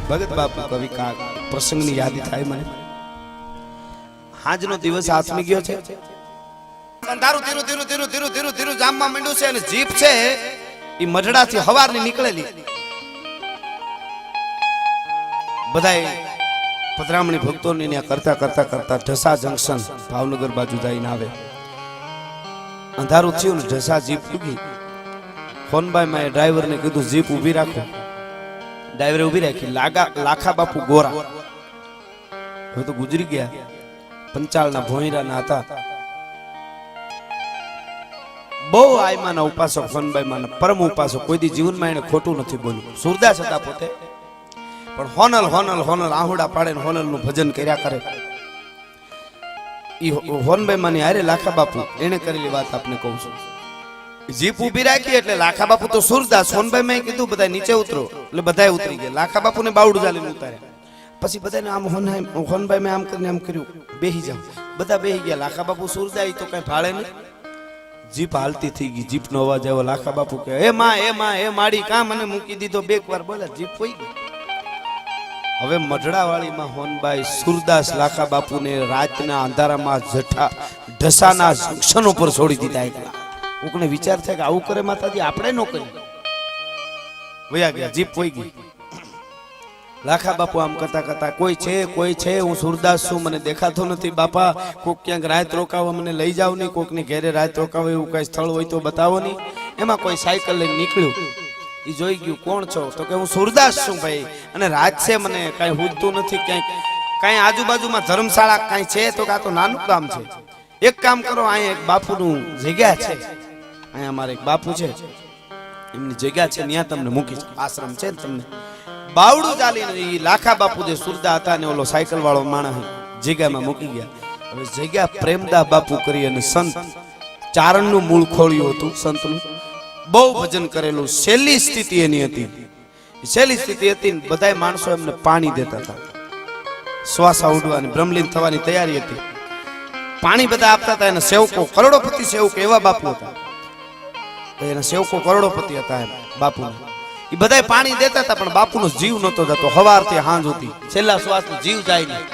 ભગત બાપુ કવિ કા પ્રસંગની યાદી થાય મને. આજનો દિવસ આથમી ગયો છે. અંધારું ધીરું ધીરું ધીરું ધીરું ધીરું ધીરું જામમાં માંડ્યું છે અને જીપ છે એ મઢડાથી હવારની નીકળેલી. બધાય પધરામણી ભક્તોને ત્યાં કરતા કરતા કરતા ઢસા જંકશન ભાવનગર બાજુ જઈને આવે. અંધારું થયું ને ઢસા જીપ ઉગી. ફોનબાઈ માં ડ્રાઈવરને કીધું જીપ ઊભી રાખો. ડ્રાઈવરે ઊભી રાખી. લાખા બાપુ ગોરા હવે તો ગુજરી ગયા. પંચાળના ભોંયરાના હતા. બહુ આયમાના ઉપાસક ફોનબાઈ માના પરમ ઉપાસક. કોઈ દી જીવનમાં એને ખોટું નથી બોલ્યું. સુરદાસ હતા પોતે પણ હોનલ હોનલ હોનલ આહુડા પાડે ને હોનલ નું ભજન કર્યા કરે. ઈ હોનબાઈ માની હારે લાખા બાપુ એને કરેલી વાત આપને કહું છું. જીપ ઊભી રાખી એટલે લાખા બાપુ તો સુરદાસ. હોનબાઈ મેં કીધું બધા નીચે ઉતરો એટલે બધા ઉતરી ગયા. લાખા બાપુ ને બાવડું ચાલીને ઉતાર્યા. પછી બધાને આમ હોનબાઈ મેં આમ કરીને આમ કર્યું બેહી જાવ. બધા બેહી ગયા. લાખા બાપુ સુરદાસ તો કઈ ભાડે નહીં. જીપ હાલતી થઈ ગઈ. જીપ નો અવાજ આવ્યો. લાખા બાપુ કે એ માં એ માડી કા મને મૂકી દીધો. બે વાર બોલ્યા જીપ હોઈ ગઈ. હવે મઢડાવાળીમાં હોનબાઈ સુરદાસ લાખા બાપુને રાતના અંધારામાં ઢસાના જંકશન ઉપર છોડી દીધા. એકલા કોકને વિચાર થાય કે આવું કરે માતાજી આપણે નો કરી. વયા ગયા. જીપ હોઈ ગઈ. લાખા બાપુ આમ કરતા કરતા કોઈ છે હું સુરદાસ છું મને દેખાતો નથી બાપા. કોક ક્યાંક રાત રોકાવા મને લઈ જાવ નહીં. કોકની ઘેરે રાત રોકાવા એવું કઈ સ્થળ હોય તો બતાવો નહીં. એમાં કોઈ સાયકલ લઈને નીકળ્યું. ઈ જોઈ ગયું કોણ છો તો કે હું સુરદાસ છું ભાઈ અને રાત છે મને કઈ હુજતું નથી. ક્યાંક કઈ આજુબાજુમાં ધર્મશાળા કઈ છે તો કાં તો નાનું કામ છે. એક કામ કરો અહીંયા એક બાપુનું જગ્યા છે. અહીંયા અમારે એક બાપુ છે એમની જગ્યા છે ત્યાં તમને મૂકી આશ્રમ છે તમને. બાવડું ચાલીને ઈ લાખા બાપુ જે સુરદા હતા ને ઓલો સાયકલ વાળો માણસ જગ્યામાં મૂકી ગયા. હવે જગ્યા પ્રેમદા બાપુ કરી અને સંત ચારણનું મૂળ ખોળ્યું હતું. સંતનું બહુ ભજન કરેલું. છેલ્લી સ્થિતિ એની હતી. છેલ્લી સ્થિતિ હતી ને બધા માણસો એમને પાણી દેતા હતા. શ્વાસ ઉડવાની બ્રહ્મલીન થવાની તૈયારી હતી. પાણી બધા આપતા હતા. એના સેવકો કરોડોપતિ સેવકો એવા બાપુ હતા. એના સેવકો કરોડોપતિ હતા એમ બાપુ. એ બધા પાણી દેતા હતા પણ બાપુનો જીવ નતો જતો. હવારથી હાંજ હતી છેલ્લા શ્વાસ જીવ જાય નહીં.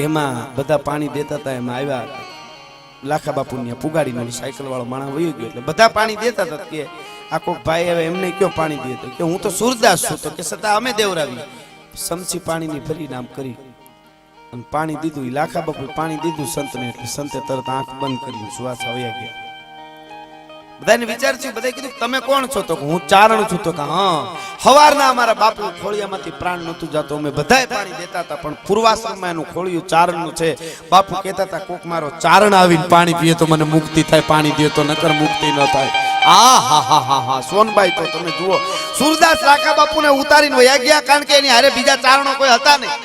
એમાં બધા પાણી દેતા હતા. એમાં આવ્યા લાખા બાપુ ને પુગાડીને સાયકલ વાળો માણસ વયો ગયો. એટલે બધા પાણી દેતા હતા કે આ કોક ભાઈ હવે એમને કયો પાણી દે તો કે હું તો સુરદાસ છું. તો કે છતાં અમે દેવરાવી. સમસી પાણીની ફરી નામ કરી અને પાણી દીધું. લાખા બાપુ પાણી દીધું સંતને એટલે સંતે તરત આંખ બંધ કરી શ્વાસ વયા ગયા. બધાને વિચાર છે. બધા કીધું તમે કોણ છો તો હું ચારણ છું. તો કે હા હવારના અમારા બાપુ ખોળિયામાંથી પ્રાણ નતું જતો. અમે બધાય પાણી દેતા હતા પણ પૂર્વાશ્રમમાં એનું ખોળિયું ચારણનું છે. બાપુ કહેતા હતા કોક મારો ચારણ આવીને પાણી પીએ તો મને મુક્તિ થાય. પાણી દે તો નકર મુક્તિ ન થાય. હા સોનબાઈ તો તમે જુઓ સુરદાસ લાખા બાપુને ઉતારીને વયા ગયા. કારણ કે એની હારે બીજા ચારણો કોઈ હતા નહીં.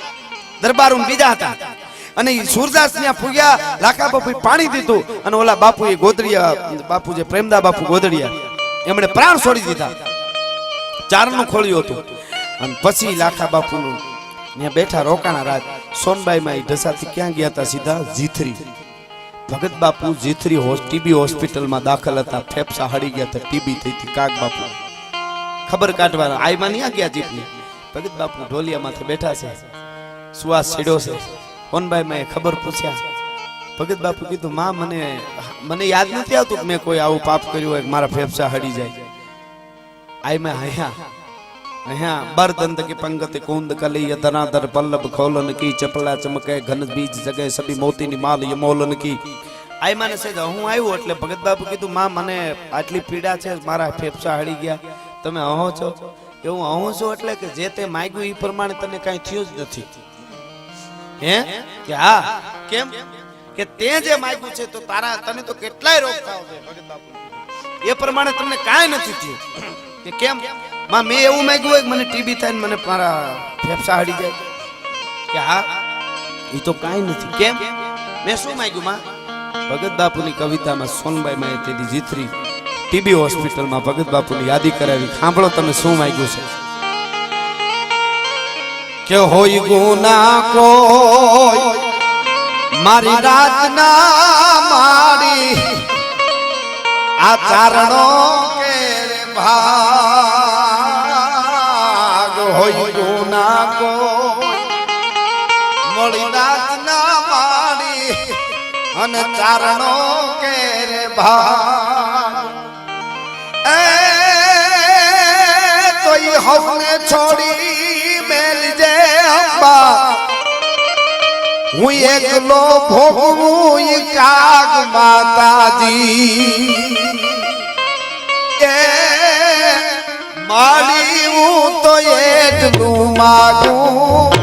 દરબારું બીજા હતા અને સુરદાસ ત્યાં ફૂગ્યા. લાખા બાપુ પાણી દીધું અને ઓલા બાપુ એ ગોદડિયા બાપુ જે પ્રેમદા બાપુ ગોદડિયા એમણે પ્રાણ છોડી દીધા. ચારણનું ખોળ્યું હતું. અને પછી લાખા બાપુનું ત્યાં બેઠા રોકાણા રાત. સોનબાઈ માં ઢસાથી ક્યાં ગયા હતા? સીધા જીથરી. ભગત બાપુ જીથરી ટીબી હોસ્પિટલમાં દાખલ હતા. ફેફસા હળી ગયા હતા. ટીબી થઈ હતી. કાક બાપુ ખબર કાઢવાના આઈમાં નહીં ગયા જીપની. ભગત બાપુ ઢોલિયામાંથી બેઠા છે. શ્વાસ છેડ્યો છે. હોનબાઈ મેં ખબર પૂછ્યા. ભગત બાપુ કીધું માં મને યાદ નથી આવતું કે મેં કોઈ આવું પાપ કર્યું હોય મારા ફેફસા હડી જાય. આઈ મેં અહીંયા બરદંત કે પંગત કુંદ કલી ધનાધર પલ્લભ ખોલન કી ચપલા ચમકે ઘન બીજ જગે સભી મોતીની માલ યમોલન કી. આઈ માને છે હું આવ્યો એટલે ભગત બાપુ કીધું માં મને આટલી પીડા છે મારા ફેફસા હડી ગયા. તમે અહો છો? એવું અહો છો એટલે કે જે તે માગ્યું એ પ્રમાણે તને કઈ થયું જ નથી. હે કે હા કેમ કે તે જે માગ્યું છે તો તને તો કેટલાય રોગ થાવ છે. ભગત બાપુ એ પ્રમાણે તમને કાંઈ નથી થયું. કે કેમ માં મેં એવું માગ્યું હોય મને ટીબી થાય ને મને મારા ફેફસા હડી જાય. કે હા એ તો કાંઈ નથી. કેમ મેં શું માગ્યું માં? ભગત બાપુની કવિતામાં સોનબાઈ માં તેદી જીથરી ટીબી હોસ્પિટલમાં ભગત બાપુની યાદી કરાવી. સાંભળો તમે શું માગ્યું છે. કે હોય ગુના કોઈ મારી રાત ના મારી આ ચારણો કે ભાગ હોય ગુના કો મળી નાચ ના માડી અને ચારણો કે રે ભા એ તો ઈ હવને છોડી મેલ જે અંબા હું એકલો ભોગવું ઈ કાગ માતાજી એ માડી હું તો એટલું માગું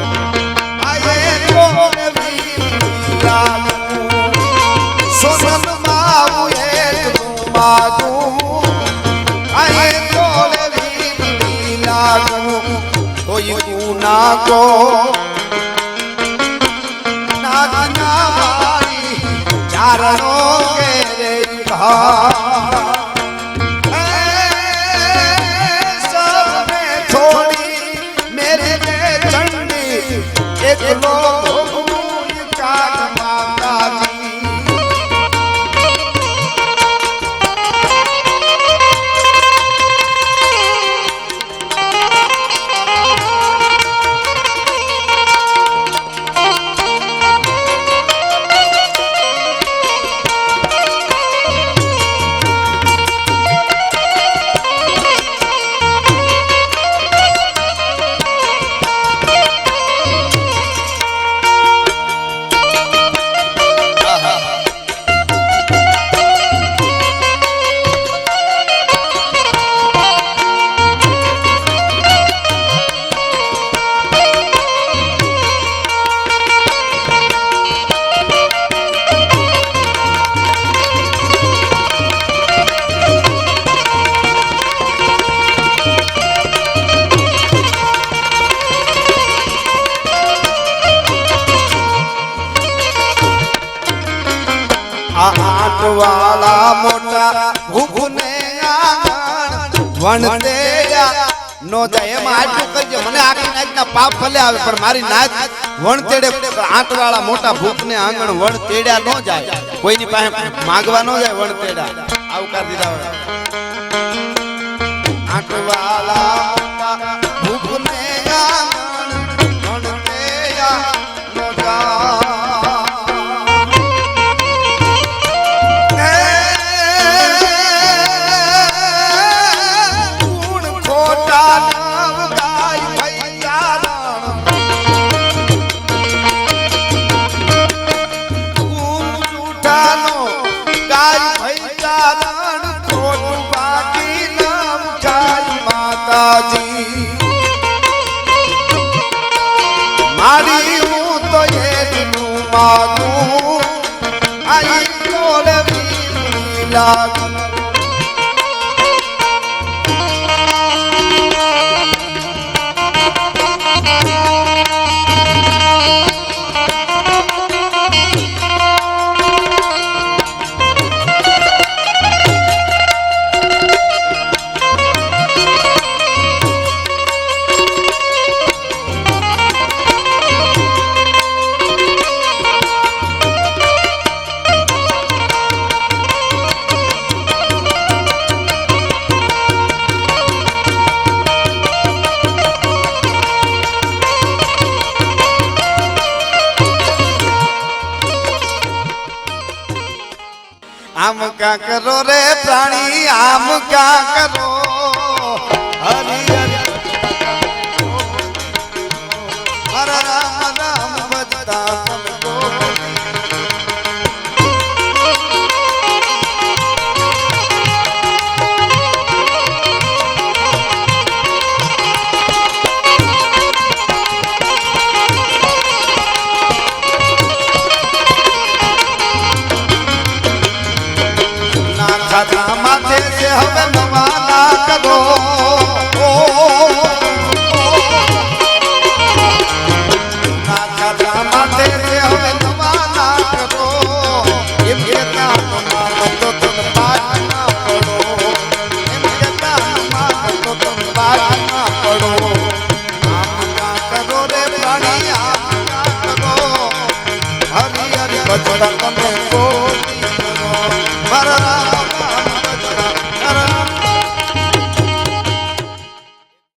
સોનલ માવું એટલું માગું આયે તોલે વીમડી લાગું કોઈ ગુના કો નાગના મારી ચારણો કે રે ભા એકલો કાગ માતાજી આટવાળા મોટા ભૂખને આંગણ વણતેડા નો જાય એમાં આટલું કરજે મને આખી નાચના પાપ ભલે આવે પણ મારી નાચ વણતેડે આટવાળા મોટા ભૂખને આંગણ વણતેડા નો જાય કોઈની પાસે માંગવા નો જાય વણતેડા આવકાર દીધા હોય આટવાળા મોટા ભૂખને આંગણ વણતેડા નો જાય મારી હું તો એટલું માગું આઈ તોલે વીમડી લાગું આમ કા કરો રે પ્રાણી આમ કા કરો હરિ હરિ હર રામ રામ ભજતા સમકો માથે હવે નવા ના કરો